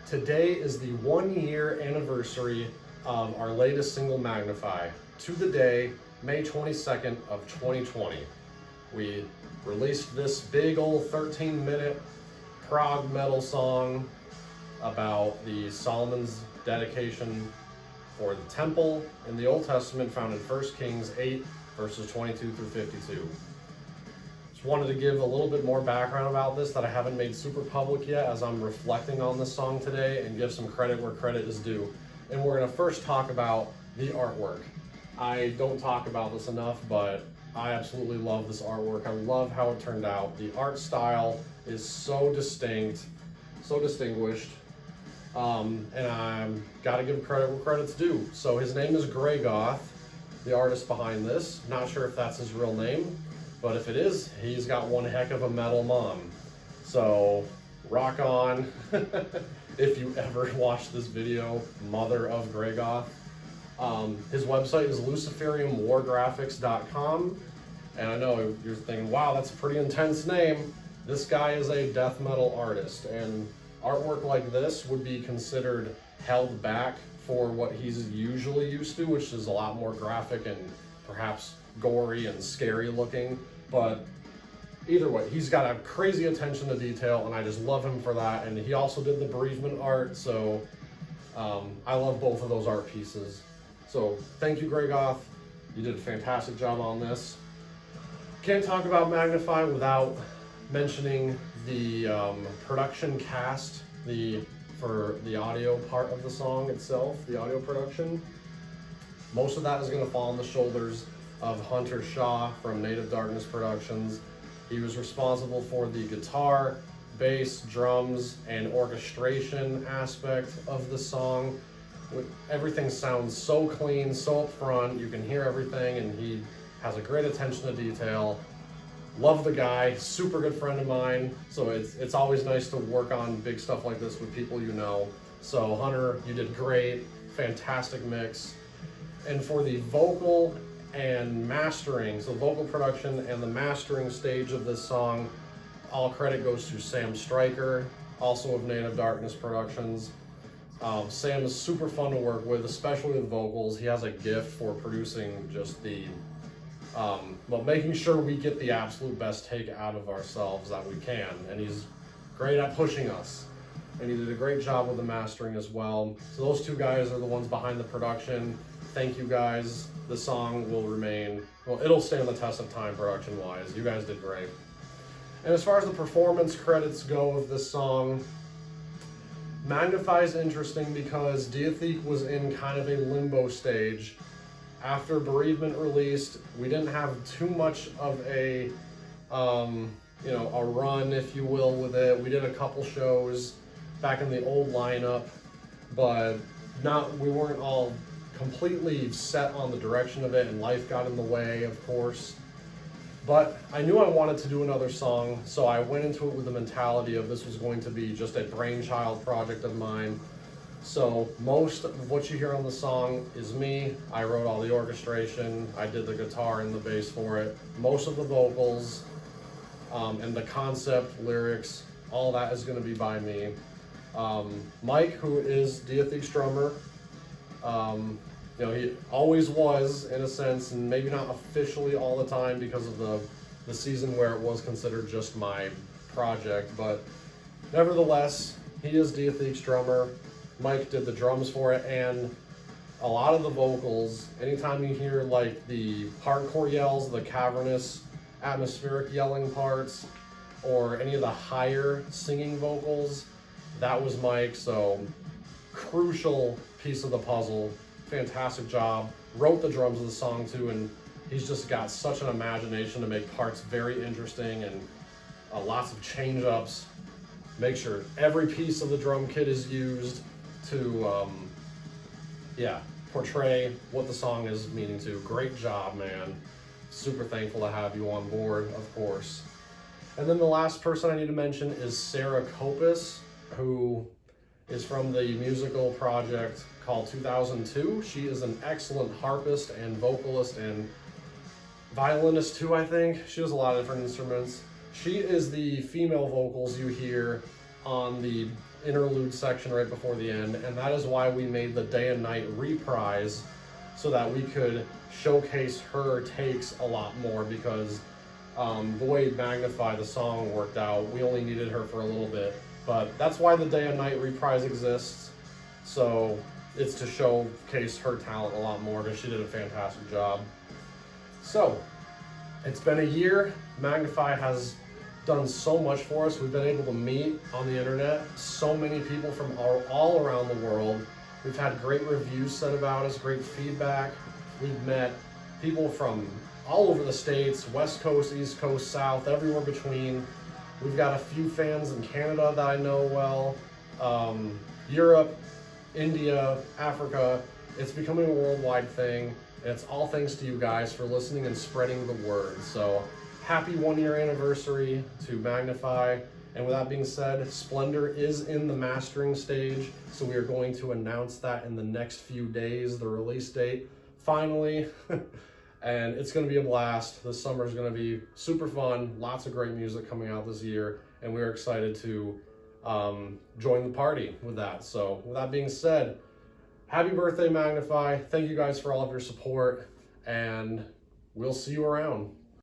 Today is the 1-year anniversary of our latest single, Magnify. To the day, May 22nd of 2020. We released this big old 13-minute prog metal song about the Solomon's dedication for the temple in the Old Testament found in 1 Kings 8 verses 22 through 52. Just wanted to give a little bit more background about this that I haven't made super public yet as I'm reflecting on this song today, and give some credit where credit is due. And we're going to first talk about the artwork. I don't talk about this enough, but I absolutely love this artwork. I love how it turned out. The art style is so distinct, so distinguished. And I'm gotta give credit where credit's due. So his name is Grey Goth, the artist behind this. Not sure if that's his real name, but if it is, he's got one heck of a metal mom. So rock on. If you ever watch this video, mother of Grey Goth. His website is luciferiumwargraphics.com. And I know you're thinking, wow, that's a pretty intense name. This guy is a death metal artist, and artwork like this would be considered held back for what he's usually used to, which is a lot more graphic and perhaps gory and scary looking. But either way, he's got a crazy attention to detail, and I just love him for that. And he also did the bereavement art, so I love both of those art pieces. So thank you, Grey Goth. You did a fantastic job on this. Can't talk about Magnify without mentioning the production cast, for the audio part of the song itself, the audio production. Most of that is going to fall on the shoulders of Hunter Shaw from Native Darkness Productions. He was responsible for the guitar, bass, drums, and orchestration aspect of the song. Everything sounds so clean, so upfront, you can hear everything, and he has a great attention to detail. Love the guy, super good friend of mine, so it's always nice to work on big stuff like this with people you know. So Hunter, you did great, fantastic mix. And for the vocal and mastering, so vocal production and the mastering stage of this song, all credit goes to Sam Stryker, also of Native Darkness Productions. Sam is super fun to work with, especially with vocals. He has a gift for producing just making sure we get the absolute best take out of ourselves that we can, and he's great at pushing us. And he did a great job with the mastering as well. So those two guys are the ones behind the production. Thank you guys. The song will remain, well, it'll stand the test of time production-wise. You guys did great. And as far as the performance credits go of this song, Magnify is interesting because Deathleague was in kind of a limbo stage. After Bereavement released, we didn't have too much of a, a run, if you will, with it. We did a couple shows back in the old lineup, but we weren't all completely set on the direction of it, and life got in the way, of course. But I knew I wanted to do another song, so I went into it with the mentality of this was going to be just a brainchild project of mine. So most of what you hear on the song is me. I wrote all the orchestration, I did the guitar and the bass for it. Most of the vocals and the concept, lyrics, all that is going to be by me. Mike, who is Deathleague's drummer, he always was, in a sense, and maybe not officially all the time because of the season where it was considered just my project, but nevertheless, he is Deathleague's drummer. Mike did the drums for it, and a lot of the vocals, anytime you hear like the hardcore yells, the cavernous, atmospheric yelling parts, or any of the higher singing vocals, that was Mike. So crucial piece of the puzzle. Fantastic job. Wrote the drums of the song too, and he's just got such an imagination to make parts very interesting and lots of change ups. Make sure every piece of the drum kit is used to portray what the song is meaning to. Great job, man. Super thankful to have you on board, of course. And then the last person I need to mention is Sarah Kopis, who is from the musical project called 2002. She is an excellent harpist and vocalist and violinist too, I think. She does a lot of different instruments. She is the female vocals you hear on the interlude section right before the end, and that is why we made the day and night reprise, so that we could showcase her takes a lot more, because the way Magnify, the song, worked out, we only needed her for a little bit. But that's why the day and night reprise exists. So it's to showcase her talent a lot more, because she did a fantastic job. So it's been a year. Magnify has done so much for us. We've been able to meet on the internet so many people from all around the world. We've had great reviews said about us, great feedback. We've met people from all over the states, West Coast, East Coast, South, everywhere between. We've got a few fans in Canada that I know well, Europe, India, Africa. It's becoming a worldwide thing, and it's all thanks to you guys for listening and spreading the word. So happy 1-year anniversary to Magnify. And with that being said, Splendor is in the mastering stage, so we are going to announce that in the next few days, the release date, finally. And it's going to be a blast. This summer is going to be super fun, lots of great music coming out this year, and we're excited to join the party with that. So with that being said, happy birthday, Magnify. Thank you guys for all of your support, and we'll see you around.